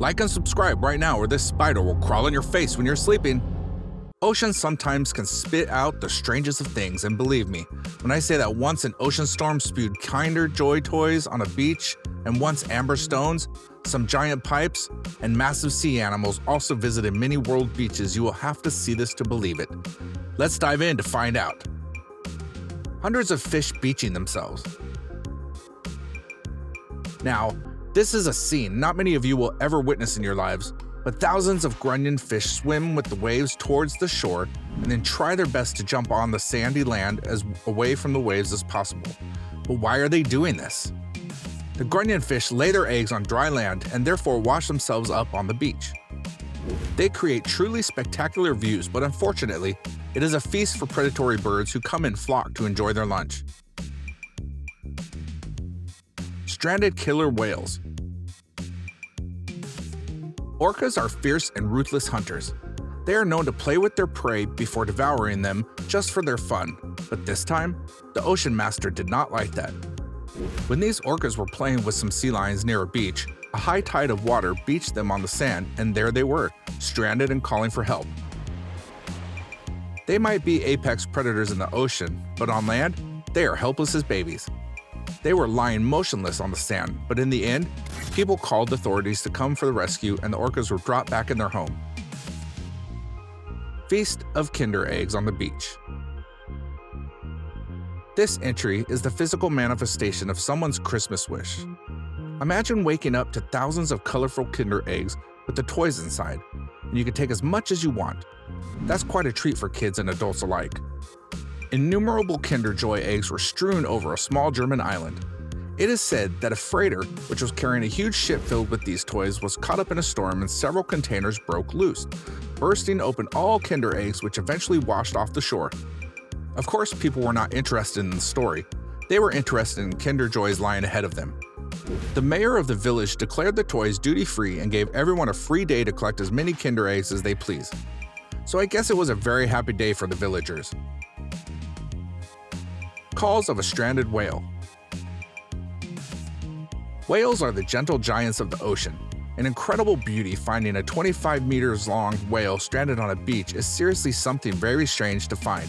Like and subscribe right now or this spider will crawl in your face when you're sleeping. Oceans sometimes can spit out the strangest of things, and believe me, when I say that once an ocean storm spewed kinder joy toys on a beach, and once amber stones, some giant pipes, and massive sea animals also visited many world beaches, you will have to see this to believe it. Let's dive in to find out. Hundreds of fish beaching themselves. Now, this is a scene not many of you will ever witness in your lives, but thousands of grunion fish swim with the waves towards the shore and then try their best to jump on the sandy land as away from the waves as possible. But why are they doing this? The grunion fish lay their eggs on dry land and therefore wash themselves up on the beach. They create truly spectacular views, but unfortunately, it is a feast for predatory birds who come in flock to enjoy their lunch. Stranded killer whales. Orcas are fierce and ruthless hunters. They are known to play with their prey before devouring them just for their fun, but this time, the ocean master did not like that. When these orcas were playing with some sea lions near a beach, a high tide of water beached them on the sand, and there they were, stranded and calling for help. They might be apex predators in the ocean, but on land, they are helpless as babies. They were lying motionless on the sand, but in the end, people called authorities to come for the rescue and the orcas were dropped back in their home. Feast of Kinder Eggs on the beach. This entry is the physical manifestation of someone's Christmas wish. Imagine waking up to thousands of colorful Kinder Eggs with the toys inside, and you can take as much as you want. That's quite a treat for kids and adults alike. Innumerable Kinder Joy eggs were strewn over a small German island. It is said that a freighter, which was carrying a huge ship filled with these toys, was caught up in a storm and several containers broke loose, bursting open all Kinder eggs, which eventually washed off the shore. Of course, people were not interested in the story. They were interested in Kinder Joys lying ahead of them. The mayor of the village declared the toys duty-free and gave everyone a free day to collect as many Kinder eggs as they please. So I guess it was a very happy day for the villagers. Calls of a stranded whale. Whales are the gentle giants of the ocean. An incredible beauty. Finding a 25 meters long whale stranded on a beach is seriously something very strange to find.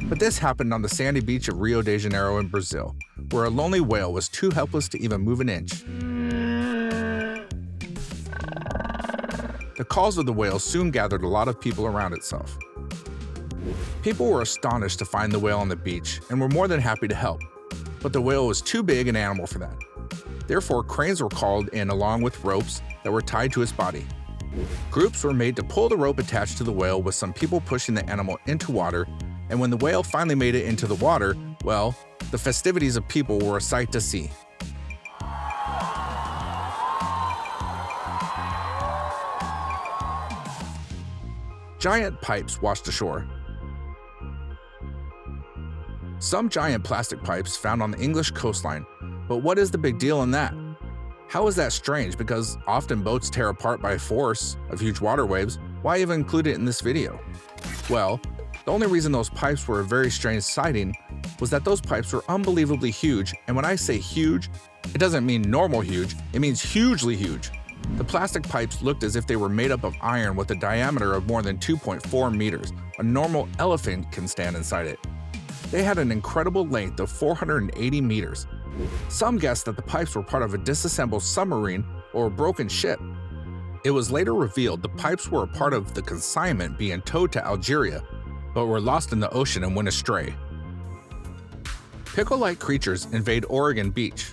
But this happened on the sandy beach of Rio de Janeiro in Brazil, where a lonely whale was too helpless to even move an inch. The calls of the whale soon gathered a lot of people around itself. People were astonished to find the whale on the beach and were more than happy to help, but the whale was too big an animal for that. Therefore, cranes were called in along with ropes that were tied to its body. Groups were made to pull the rope attached to the whale with some people pushing the animal into water, and when the whale finally made it into the water, well, the festivities of people were a sight to see. Giant pipes washed ashore. Some giant plastic pipes found on the English coastline, but what is the big deal in that? How is that strange? Because often boats tear apart by force of huge water waves. Why even include it in this video? Well, the only reason those pipes were a very strange sighting was that those pipes were unbelievably huge, and when I say huge, it doesn't mean normal huge, it means hugely huge. The plastic pipes looked as if they were made up of iron with a diameter of more than 2.4 meters. A normal elephant can stand inside it. They had an incredible length of 480 meters. Some guessed that the pipes were part of a disassembled submarine or a broken ship. It was later revealed the pipes were a part of the consignment being towed to Algeria, but were lost in the ocean and went astray. Pickle-like creatures invade Oregon beach.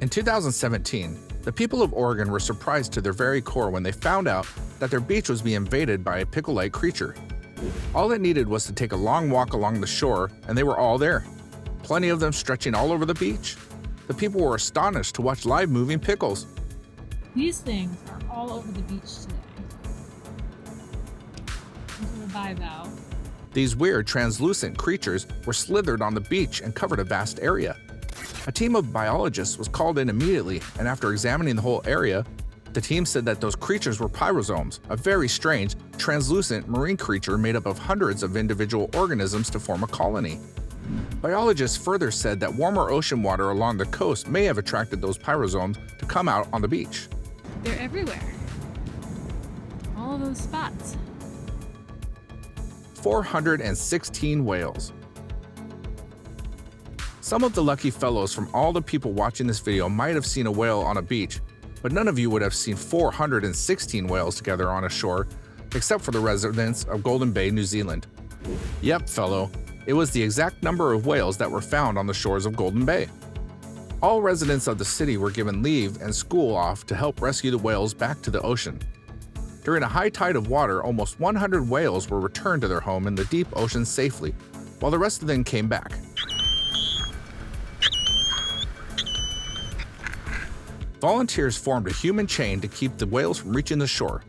In 2017, the people of Oregon were surprised to their very core when they found out that their beach was being invaded by a pickle-like creature. All it needed was to take a long walk along the shore, and they were all there. Plenty of them stretching all over the beach. The people were astonished to watch live moving pickles. These things are all over the beach today. Into the bivalve. These weird, translucent creatures were slithered on the beach and covered a vast area. A team of biologists was called in immediately, and after examining the whole area, the team said that those creatures were pyrosomes, a very strange, translucent marine creature made up of hundreds of individual organisms to form a colony. Biologists further said that warmer ocean water along the coast may have attracted those pyrosomes to come out on the beach. They're everywhere. All of those spots. 416 whales. Some of the lucky fellows from all the people watching this video might have seen a whale on a beach, but none of you would have seen 416 whales together on a shore, except for the residents of Golden Bay, New Zealand. Yep, fellow, it was the exact number of whales that were found on the shores of Golden Bay. All residents of the city were given leave and school off to help rescue the whales back to the ocean. During a high tide of water, almost 100 whales were returned to their home in the deep ocean safely, while the rest of them came back. Volunteers formed a human chain to keep the whales from reaching the shore,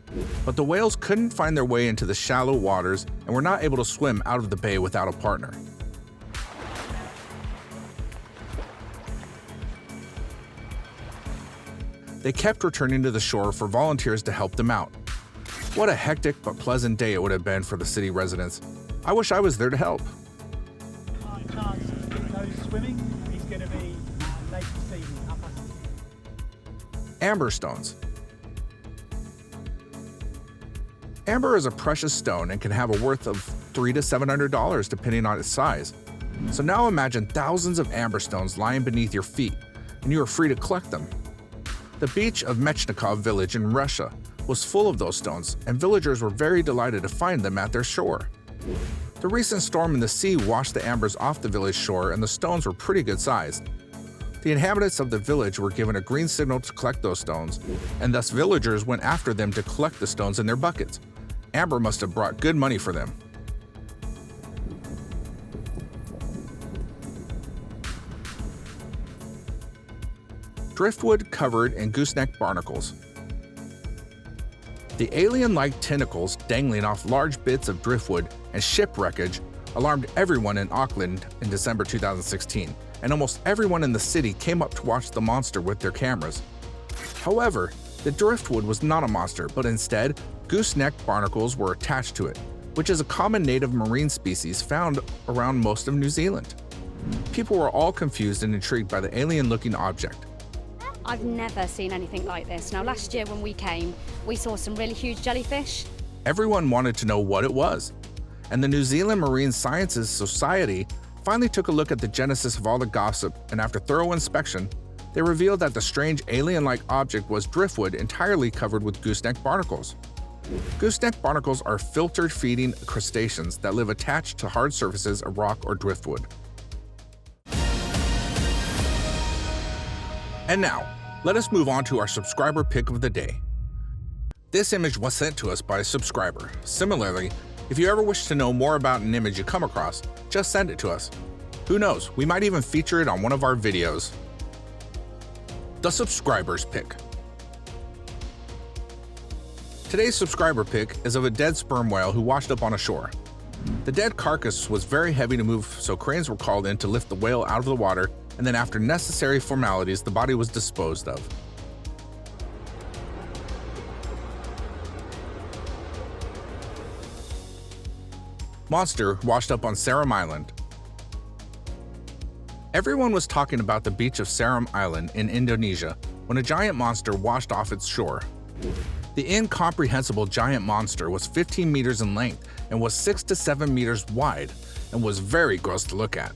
but the whales couldn't find their way into the shallow waters and were not able to swim out of the bay without a partner. They kept returning to the shore for volunteers to help them out. What a hectic but pleasant day it would have been for the city residents. I wish I was there to help. High chance he goes swimming, he's going to be late this evening. Amber stones. Amber is a precious stone and can have a worth of $300 to $700 depending on its size. So now imagine thousands of amber stones lying beneath your feet, and you are free to collect them. The beach of Mechnikov village in Russia was full of those stones, and villagers were very delighted to find them at their shore. The recent storm in the sea washed the ambers off the village shore, and the stones were pretty good sized. The inhabitants of the village were given a green signal to collect those stones, and thus villagers went after them to collect the stones in their buckets. Amber must have brought good money for them. Driftwood covered in gooseneck barnacles. The alien-like tentacles dangling off large bits of driftwood and shipwreckage alarmed everyone in Auckland in December 2016, and almost everyone in the city came up to watch the monster with their cameras. However, the driftwood was not a monster, but instead, gooseneck barnacles were attached to it, which is a common native marine species found around most of New Zealand. People were all confused and intrigued by the alien-looking object. I've never seen anything like this. Now, last year when we came, we saw some really huge jellyfish. Everyone wanted to know what it was, and the New Zealand Marine Sciences Society finally took a look at the genesis of all the gossip, and after thorough inspection, they revealed that the strange alien-like object was driftwood entirely covered with gooseneck barnacles. Gooseneck barnacles are filter-feeding crustaceans that live attached to hard surfaces of rock or driftwood. And now, let us move on to our subscriber pick of the day. This image was sent to us by a subscriber. Similarly, if you ever wish to know more about an image you come across, just send it to us. Who knows, we might even feature it on one of our videos. The subscriber's pick. Today's subscriber pick is of a dead sperm whale who washed up on a shore. The dead carcass was very heavy to move, so cranes were called in to lift the whale out of the water, and then after necessary formalities, the body was disposed of. Monster washed up on SERAM Island. Everyone was talking about the beach of SERAM Island in Indonesia when a giant monster washed off its shore. The incomprehensible giant monster was 15 meters in length and was 6 to 7 meters wide and was very gross to look at.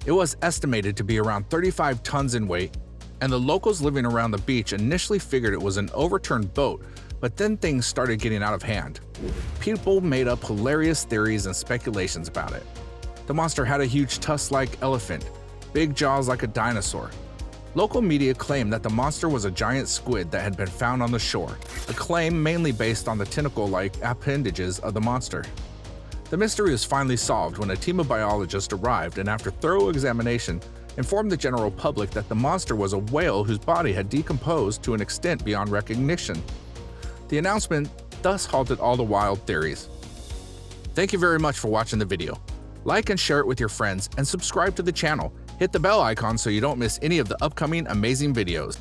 It was estimated to be around 35 tons in weight, and the locals living around the beach initially figured it was an overturned boat, but then things started getting out of hand. People made up hilarious theories and speculations about it. The monster had a huge tusk-like elephant, big jaws like a dinosaur. Local media claimed that the monster was a giant squid that had been found on the shore, a claim mainly based on the tentacle-like appendages of the monster. The mystery was finally solved when a team of biologists arrived and after thorough examination, informed the general public that the monster was a whale whose body had decomposed to an extent beyond recognition. The announcement thus halted all the wild theories. Thank you very much for watching the video. Like and share it with your friends and subscribe to the channel. Hit the bell icon so you don't miss any of the upcoming amazing videos.